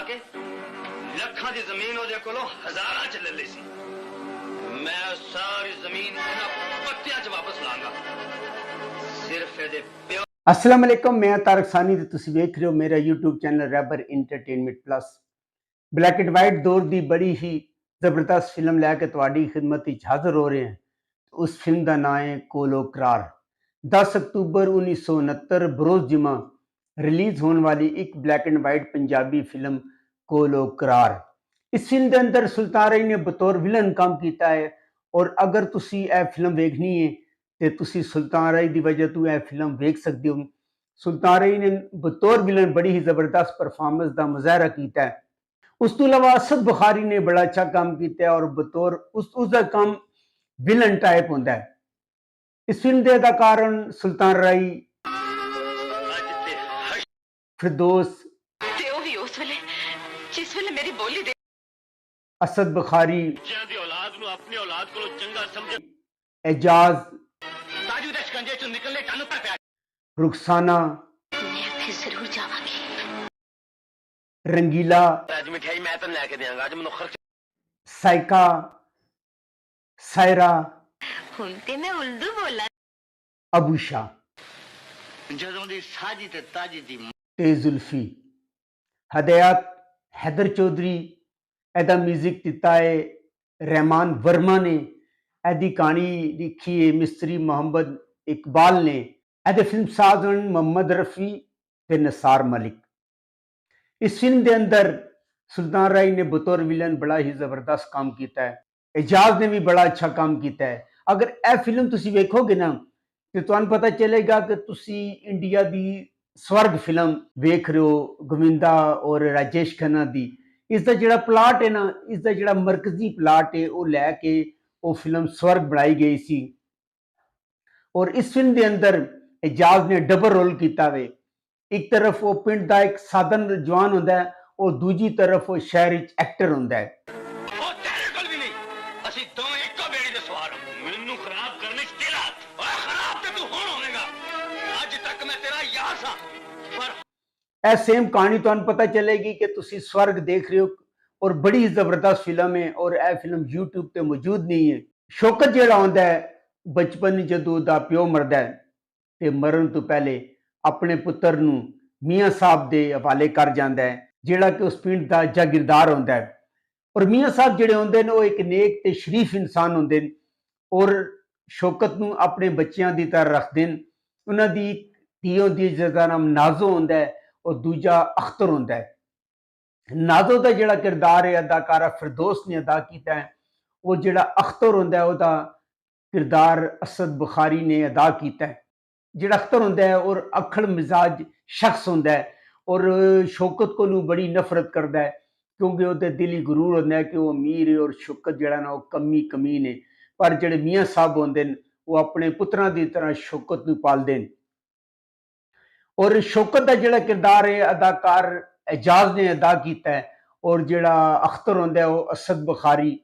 के लखां दी जमीन ओदे कोलों हजारां च ले ली सी। मैं सारी जमीन इन्हां पत्तियां च वापस लांगा सिर्फ एदे प्यो। अस्सलाम वालेकुम, मैं तारक सानी ते तुसीं वेख रहे हो मेरा यूट्यूब चैनल रैबर entertainment plus. Black and white दौर की बड़ी ही जबरदस्त फिल्म लैके तुहाडी खिदमत विच हाज़र हो रहे हैं। उस फिल्म का नाम है कोलो करार। 10 अक्तूबर 1969 बरोज़ जुमा रिलीज़ होने वाली एक black and white Punjabi film कोलो करार। इस फिल्म के अंदर सुल्तान राय ने बतौर विलन काम किया है और अगर तुसी यह फिल्म देखनी है तो तुसी सुल्तान राय की वजह तो यह फिल्म देख सकते हो। सुल्तान राय ने बतौर विलन बड़ी ही जबरदस्त परफॉर्मेंस का मुजाहरा किया है। उस तो अलावा असद बुखारी ने बड़ा अच्छा काम किया है और बतौर उसका काम विलन टाइप होता है। इस फिल्म के अदाकार सुल्तान राय, फिरदौस, असद बुखारी, एजाज, रुखसाना, रंगीला, साइका, सायरा, अबू शाह, जुल्फी, हदयात, हैदर चौधरी। एदा म्यूजिक दिता है रहमान वर्मा ने। एदी कहानी लिखी है मिस्त्री मोहम्मद इकबाल ने। एदे फिल्म साज मोहम्मद रफ़ी ते नसार मलिक। इस फिल्म के अंदर सुल्तान राय ने बतौर विलन बड़ा ही जबरदस्त काम किया है। एजाज ने भी बड़ा अच्छा काम किया है। अगर यह फिल्म तुसी वेखोगे ना तो तुहानू पता चलेगा कि तुसी इंडिया की स्वर्ग फिल्म वेख रहे हो, गोविंदा और राजेश खन्ना की। इसका जो प्लाट है ना, इसका जो मरकजी प्लाट है वो लैके वो फिल्म स्वर्ग बनाई गई सी। और इस फिल्म के अंदर एजाज ने डबल रोल किया वे। एक तरफ वो पिंड का एक साधन जवान होंदा है और दूजी तरफ वो शहर एक्टर होंदा है। ऐ सेम कहानी तुहानू पता चलेगी कि तुसी स्वर्ग देख रहे हो और बड़ी जबरदस्त फिल्म है और यह फिल्म यूट्यूब पे मौजूद नहीं है। शौकत जिहड़ा होंदा है बचपन जदों दा प्यो मरदा है ते मरण तो पहले अपने पुत्र नू मियाँ साहब दे हवाले कर जांदा है, जिहड़ा कि उस पिंड का जागीरदार होंदा है। और मियाँ साहब जिहड़े होंदे ने वो एक नेक ते शरीफ इंसान होंदे ने और शौकत नू अपने बच्चों की तरह रखते हैं। उन्हां दी धी होंदी है जिसका नाम नाजो होंदा है और दूजा अख्तर होंदा है। नाजो का जिहड़ा किरदार है अदाकारा फिरदौस ने अदा किया है। वो जिहड़ा अख्तर होंदा है उसका किरदार असद बुखारी ने अदा किया है। जिहड़ा अख्तर होंदा है और अखड़ मिजाज शख्स होंदा है और शौकत को बड़ी नफरत करता है क्योंकि वो दिली गुरूर होंदा है कि वो अमीर है और शौकत जिहड़ा ना वो कमी कमीन है। पर जिहड़े मियाँ साहब होंदे ने वो अपने पुत्रां की तरह शौकत नू पालदे ने। और शौकत का जिहड़ा किरदार है अदाकार एजाज ने अदा किया है और जिहड़ा अख्तर होंदा है वो असद बुखारी।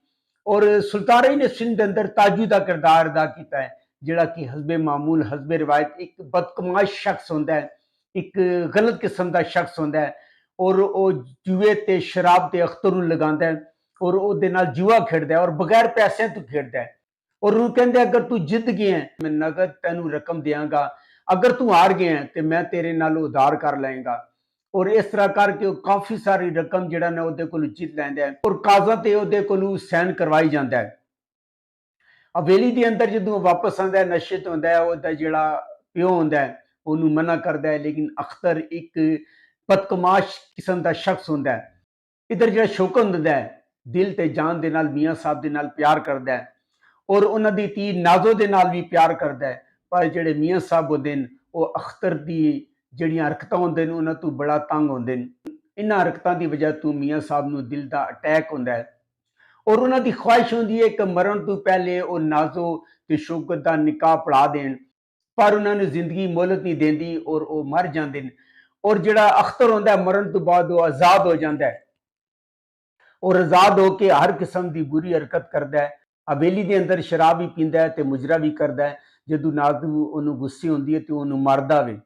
और सुल्तान राय ने फिल्म के अंदर ताजू का किरदार अदा किया है जिहड़ा कि हसबे मामूल हसबे रिवायत एक बदकमाश शख्स होंदा है, एक गलत किस्म का शख्स होंदा है और वो जुए ते शराब ते अख्तर नू लगांदा है और उहदे नाल जुआ खेडदा है और बगैर पैसों तो खेडदा है। और उन्होंने कहते अगर तू जित गया है मैं नगद तेनू रकम देंगा, अगर तू हार गया है तो मैं तेरे नाल उधार कर लेंगा। और इस तरह करके काफ़ी सारी रकम जिहड़ा ने उहदे कोलों जित लैंदा है और कागज़ां ते उहदे कोलों साइन करवाई जांदा है। हवेली के अंदर जदों वापस आंदा है नशे तो होंदा है उहदा जिहड़ा प्यो होंदा है उहनूं मना करदा है, लेकिन अख्तर एक बदकमाश किस्म का शख्स होंदा है। इधर जिहड़ा शौकत होंदा है दिल ते जान दे नाल मियाँ साहब दे नाल प्यार करदा है और उन्हां दी धी नाजो दे नाल भी प्यार करदा है। पर जिहड़े मियाँ साहब होंदे ने वो अख्तर दी जिहड़ियां हरकतां होंदे ने उन्हां तों बड़ा तंग होंदे ने। इन्हां हरकतां दी वजह तो मियाँ साहब नूं दिल दा अटैक होंदा है और उन्हां दी ख्वाहिश होंदी है कि मरण तो पहले वो नाजो ते शौकत दा निकाह पढ़ा देन, पर उन्हां नूं जिंदगी मोहलत नहीं देंदी और वो मर जांदे ने। और जिहड़ा अख्तर होंदा है मरण तो बाद वो आज़ाद हो जांदा है और आज़ाद होकर हर किस्म की बुरी हरकत करता है। हवेली के अंदर शराब भी पींदा है तो मुजरा भी करता है। जदों नाजू उन्होंने गुस्से होंदी है तो उन्होंने मारदा वे।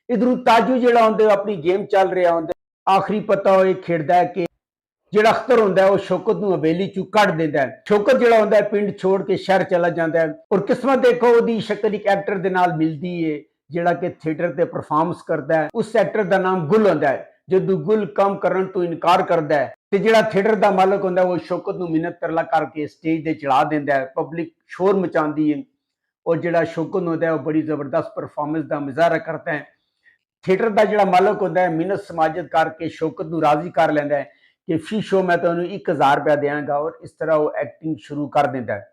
इधरों ताजू जिहड़ा होंदा अपनी गेम चल रहा होंदा ਆਖਰੀ ਪਤਾ ਉਹ ਇਹ ਖੇਡਦਾ ਹੈ ਕਿ ਜਿਹੜਾ ਅਖਤਰ ਹੁੰਦਾ ਹੈ ਉਹ ਸ਼ੌਕਤ ਨੂੰ ਹਵੇਲੀ ਚੋਂ ਕੱਢ ਦਿੰਦਾ ਹੈ। ਸ਼ੌਕਤ ਜਿਹੜਾ ਹੁੰਦਾ ਹੈ ਪਿੰਡ ਛੋੜ ਕੇ ਸ਼ਹਿਰ ਚਲਾ ਜਾਂਦਾ ਹੈ ਔਰ ਕਿਸਮਤ ਦੇਖੋ ਉਹਦੀ ਸ਼ਕਲ ਇੱਕ ਐਕਟਰ ਦੇ ਨਾਲ ਮਿਲਦੀ ਹੈ ਜਿਹੜਾ ਕਿ ਥੀਏਟਰ ਤੇ ਪਰਫਾਰਮੈਂਸ ਕਰਦਾ ਹੈ। ਉਸ ਐਕਟਰ ਦਾ ਨਾਮ ਗੁਲ ਹੁੰਦਾ ਹੈ। ਜਦੋਂ ਗੁਲ ਕੰਮ ਕਰਨ ਤੋਂ ਇਨਕਾਰ ਕਰਦਾ ਹੈ ਤੇ ਜਿਹੜਾ ਥੀਏਟਰ ਦਾ ਮਾਲਕ ਹੁੰਦਾ ਉਹ ਸ਼ੌਕਤ ਨੂੰ ਮਿੰਨਤ ਤਰਲਾ ਕਰਕੇ ਸਟੇਜ ਤੇ ਚੜਾ ਦਿੰਦਾ ਹੈ। ਪਬਲਿਕ ਸ਼ੋਰ ਮਚਾਉਂਦੀ ਹੈ ਔਰ ਜਿਹੜਾ ਸ਼ੌਕਤ ਹੁੰਦਾ ਹੈ ਉਹ ਬੜੀ ਜ਼ਬਰਦਸਤ ਪਰਫਾਰਮੈਂਸ ਦਾ ਮੁਜ਼ਾਹਰਾ ਕਰਦਾ ਹੈ। ਥੀਏਟਰ ਦਾ ਜਿਹੜਾ ਮਾਲਕ ਹੁੰਦਾ ਹੈ ਮਿਹਨਤ ਸਮਾਜਤ ਕਰਕੇ ਸ਼ੌਕਤ ਨੂੰ ਰਾਜ਼ੀ ਕਰ ਲੈਂਦਾ ਹੈ ਕਿ ਫੀ ਸ਼ੋ ਮੈਂ ਤੁਹਾਨੂੰ 1000 ਰੁਪਇਆ ਦੇਵਾਂਗਾ ਔਰ ਇਸ ਤਰ੍ਹਾਂ ਉਹ ਐਕਟਿੰਗ ਸ਼ੁਰੂ ਕਰ ਦਿੰਦਾ ਹੈ।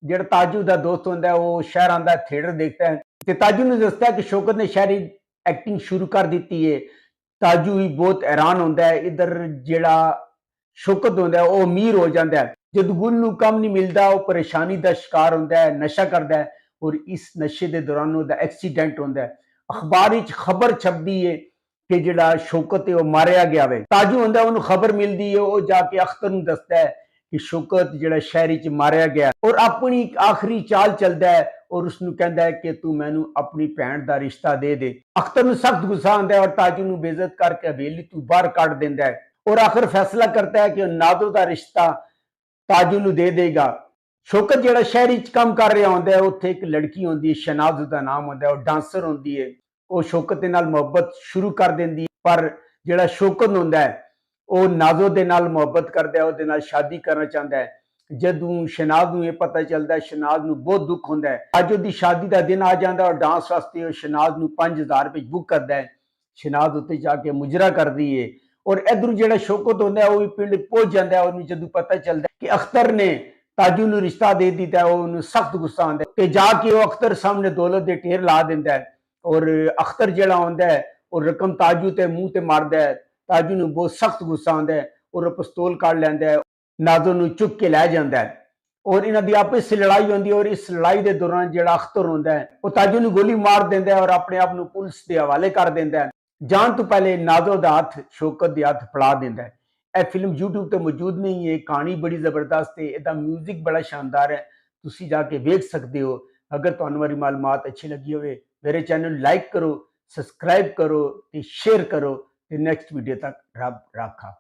ਜਿਹੜਾ ਤਾਜੂ ਦਾ ਦੋਸਤ ਹੁੰਦਾ ਹੈ ਉਹ ਸ਼ਹਿਰ ਆਉਂਦਾ ਹੈ, ਥੀਏਟਰ ਦੇਖਦਾ ਹੈ ਤੇ ਤਾਜੂ ਨੂੰ ਦੱਸਦਾ ਹੈ ਕਿ ਸ਼ੌਕਤ ਨੇ ਸ਼ਹਿਰੀ ਐਕਟਿੰਗ ਸ਼ੁਰੂ ਕਰ ਦਿੱਤੀ ਹੈ। ਤਾਜੂ ਵੀ ਬਹੁਤ ਹੈਰਾਨ ਹੁੰਦਾ ਹੈ। ਇਧਰ ਜਿਹੜਾ ਸ਼ੌਕਤ ਹੁੰਦਾ ਹੈ ਉਹ ਅਮੀਰ ਹੋ ਜਾਂਦਾ ਹੈ। ਜਦ ਗੁਲ ਨੂੰ ਕੰਮ ਨਹੀਂ ਮਿਲਦਾ ਉਹ ਪਰੇਸ਼ਾਨੀ ਦਾ ਸ਼ਿਕਾਰ ਹੁੰਦਾ ਹੈ, ਨਸ਼ਾ ਕਰਦਾ ਹੈ ਔਰ ਇਸ ਨਸ਼ੇ ਦੇ ਦੌਰਾਨ ਉਹਦਾ ਐਕਸੀਡੈਂਟ ਹੁੰਦਾ ਹੈ। ਅਖਬਾਰ ਵਿੱਚ ਖਬਰ ਛਪਦੀ ਹੈ ਕਿ ਜਿਹੜਾ ਸ਼ੌਕਤ ਹੈ ਉਹ ਮਾਰਿਆ ਗਿਆ ਵੇ। ਤਾਜੂ ਹੁੰਦਾ ਉਹਨੂੰ ਖਬਰ ਮਿਲਦੀ ਹੈ, ਉਹ ਜਾ ਕੇ ਅਖਤਰ ਨੂੰ ਦੱਸਦਾ ਹੈ ਕਿ ਸ਼ੌਕਤ ਜਿਹੜਾ ਸ਼ਹਿਰ ਵਿੱਚ ਮਾਰਿਆ ਗਿਆ ਔਰ ਆਪਣੀ ਇੱਕ ਆਖਰੀ ਚਾਲ ਚੱਲਦਾ ਹੈ ਔਰ ਉਸਨੂੰ ਕਹਿੰਦਾ ਹੈ ਕਿ ਤੂੰ ਮੈਨੂੰ ਆਪਣੀ ਭੈਣ ਦਾ ਰਿਸ਼ਤਾ ਦੇ ਦੇ। ਅਖਤਰ ਨੂੰ ਸਖਤ ਗੁੱਸਾ ਆਉਂਦਾ ਹੈ ਔਰ ਤਾਜੂ ਨੂੰ ਬੇਇੱਜ਼ਤ ਕਰਕੇ ਹਵੇਲੀ ਤੋਂ ਬਾਹਰ ਕੱਢ ਦਿੰਦਾ ਹੈ ਔਰ ਆਖਰ ਫੈਸਲਾ ਕਰਦਾ ਹੈ ਕਿ ਉਹ ਨਾਦੋ ਦਾ ਰਿਸ਼ਤਾ ਤਾਜੂ ਨੂੰ ਦੇ ਦੇਗਾ। ਸ਼ੌਕਤ ਜਿਹੜਾ ਸ਼ਹਿਰ ਵਿੱਚ ਕੰਮ ਕਰ ਰਿਹਾ ਹੁੰਦਾ ਹੈ ਉੱਥੇ ਇੱਕ ਲੜਕੀ ਹੁੰਦੀ ਹੈ, ਸ਼ਨਾਜ਼ ਦਾ ਨਾਮ ਹੁੰਦਾ ਹੈ, ਉਹ ਡਾਂਸਰ ਹੁੰਦੀ ਹੈ। ਉਹ ਸ਼ੌਕਤ ਦੇ ਨਾਲ ਮੁਹੱਬਤ ਸ਼ੁਰੂ ਕਰ ਦਿੰਦੀ ਹੈ ਪਰ ਜਿਹੜਾ ਸ਼ੌਕਤ ਹੁੰਦਾ ਹੈ ਉਹ ਨਾਜ਼ੋ ਦੇ ਨਾਲ ਮੁਹੱਬਤ ਕਰਦਾ ਹੈ, ਉਹਦੇ ਨਾਲ ਸ਼ਾਦੀ ਕਰਨਾ ਚਾਹੁੰਦਾ ਹੈ। ਜਦੋਂ ਸ਼ਨਾਜ਼ ਨੂੰ ਇਹ ਪਤਾ ਚੱਲਦਾ ਹੈ ਸ਼ਨਾਜ਼ ਨੂੰ ਬਹੁਤ ਦੁੱਖ ਹੁੰਦਾ ਹੈ। ਅੱਜ ਉਹਦੀ ਸ਼ਾਦੀ ਦਾ ਦਿਨ ਆ ਜਾਂਦਾ ਔਰ ਡਾਂਸ ਵਾਸਤੇ ਉਹ ਸ਼ਨਾਜ਼ ਨੂੰ 5000 ਰੁਪਏ ਬੁੱਕ ਕਰਦਾ ਹੈ। ਸ਼ਨਾਜ਼ ਉੱਤੇ ਜਾ ਕੇ ਮੁਜਰਾ ਕਰਦੀ ਹੈ ਔਰ ਇਧਰੋਂ ਜਿਹੜਾ ਸ਼ੌਕਤ ਹੁੰਦਾ ਹੈ ਉਹ ਵੀ ਪਿੰਡ ਪਹੁੰਚ ਜਾਂਦਾ ਹੈ। ਉਹਨੂੰ ਜਦੋਂ ਪਤਾ ਚੱਲਦਾ ਕਿ ਅਖਤਰ ਨੇ ਤਾਜੂ ਨੂੰ ਰਿਸ਼ਤਾ ਦੇ ਦਿੱਤਾ ਉਹ ਉਹਨੂੰ ਸਖਤ ਗੁੱਸਾ ਆਉਂਦਾ ਹੈ ਤੇ ਜਾ ਕੇ ਉਹ ਅਖਤਰ ਸਾਹਮਣੇ ਦੌਲਤ ਦੇ ਢੇਰ ਲਾ ਦਿੰਦਾ ਹੈ ਔਰ ਅਖਤਰ ਜਿਹੜਾ ਹੁੰਦਾ ਹੈ ਉਹ ਰਕਮ ਤਾਜੂ ਤੇ ਮੂੰਹ ਤੇ ਮਾਰਦਾ ਹੈ। ਤਾਜੂ ਨੂੰ ਬਹੁਤ ਸਖਤ ਗੁੱਸਾ ਆਉਂਦਾ ਹੈ ਔਰ ਉਹ ਪਿਸਤੌਲ ਕੱਢ ਲੈਂਦਾ ਹੈ, ਨਾਜ਼ੋ ਨੂੰ ਚੁੱਕ ਕੇ ਲੈ ਜਾਂਦਾ ਹੈ ਔਰ ਇਹਨਾਂ ਦੀ ਆਪਸ ਵਿੱਚ ਲੜਾਈ ਹੁੰਦੀ ਹੈ ਔਰ ਇਸ ਲੜਾਈ ਦੇ ਦੌਰਾਨ ਜਿਹੜਾ ਅਖਤਰ ਹੁੰਦਾ ਹੈ ਉਹ ਤਾਜੂ ਨੂੰ ਗੋਲੀ ਮਾਰ ਦਿੰਦਾ ਹੈ ਔਰ ਆਪਣੇ ਆਪ ਨੂੰ ਪੁਲਿਸ ਦੇ ਹਵਾਲੇ ਕਰ ਦਿੰਦਾ ਹੈ। ਜਾਣ ਤੋਂ ਪਹਿਲੇ ਨਾਜ਼ੋ ਦਾ ਹੱਥ ਸ਼ੌਕਤ ਦੇ ਹੱਥ ਫੜਾ ਦਿੰਦਾ ਹੈ। ਇਹ ਫਿਲਮ YouTube ਤੇ ਮੌਜੂਦ ਨਹੀਂ ਹੈ। ਕਹਾਣੀ ਬੜੀ ਜ਼ਬਰਦਸਤ ਹੈ, ਇਹਦਾ ਮਿਊਜ਼ਿਕ ਬੜਾ ਸ਼ਾਨਦਾਰ ਹੈ, ਤੁਸੀਂ ਜਾ ਕੇ ਵੇਖ ਸਕਦੇ ਹੋ। ਅਗਰ ਤੁਹਾਨੂੰ ਮੇਰੀ ਮਾਲੂਮਾਤ ਅੱਛੀ ਲੱਗੀ ਹੋਵੇ मेरे चैनल लाइक करो, सब्सक्राइब करो, शेयर करो। नेक्स्ट वीडियो तक रब राखा।